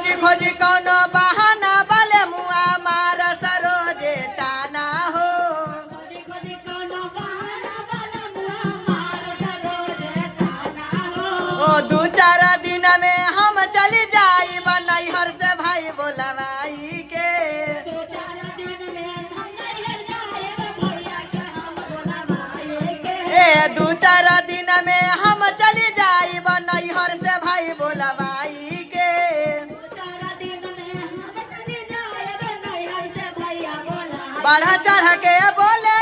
खोजी खोजी कौनो बहाना बाले मुआ मार सरोजे टाना हो। ओ दू चार दिन में हम चली जाई नैहर से भाई बोलवाई के। ए दू चार दिन में हम चली जाई नैहर से भाई बोलवाई के। बढ़ा चढ़ के बोले